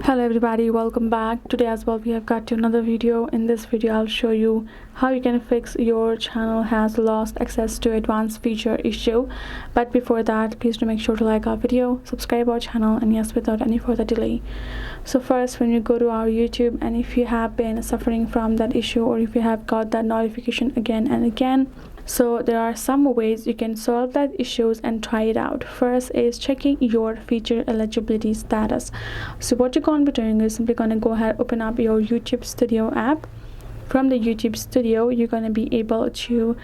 Hello everybody, welcome back. Today as well we have got to another video. In this video I'll show you how you can fix your channel has lost access to advanced feature issue. But before that, please do make sure to like our video, subscribe our channel, and yes, without any further delay. So first, when you go to our YouTube, and if you have been suffering from that issue, or if you have got that notification again and again, so there are some ways you can solve that issues and try it out. First is checking your feature eligibility status. So what you're going to be doing is simply going to go ahead, open up your YouTube Studio app. From the YouTube Studio, you're going to be able to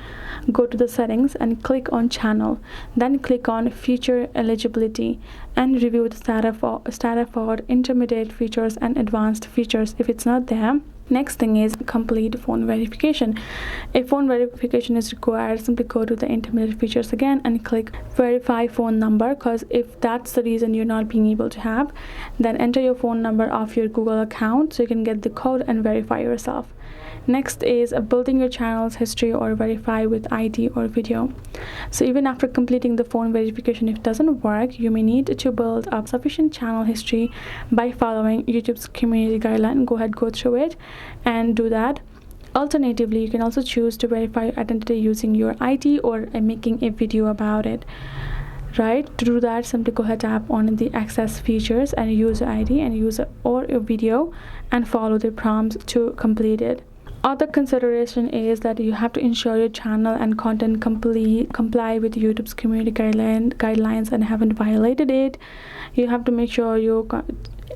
go to the settings and click on channel, then click on feature eligibility and review the status for intermediate features and advanced features if it's not there. Next thing is complete phone verification. If phone verification is required, simply go to the intermediate features again and click verify phone number, because if that's the reason you're not being able to have, then enter your phone number of your Google account so you can get the code and verify yourself. Next is building your channel's history or verify with ID or video. So even after completing the phone verification, if it doesn't work, you may need to build up sufficient channel history by following YouTube's community guideline. Go ahead, go through it and do that. Alternatively, you can also choose to verify your identity using your ID or making a video about it. Right, to do that, simply go ahead, tap on the access features and user ID and user or your video and follow the prompts to complete it. Other consideration is that you have to ensure your channel and content comply with YouTube's community guidelines and haven't violated it. You have to make sure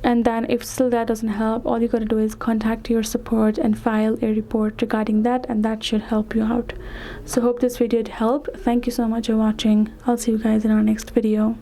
and then if still that doesn't help, all you gotta do is contact your support and file a report regarding that, and that should help you out. So hope this video did help. Thank you so much for watching. I'll see you guys in our next video.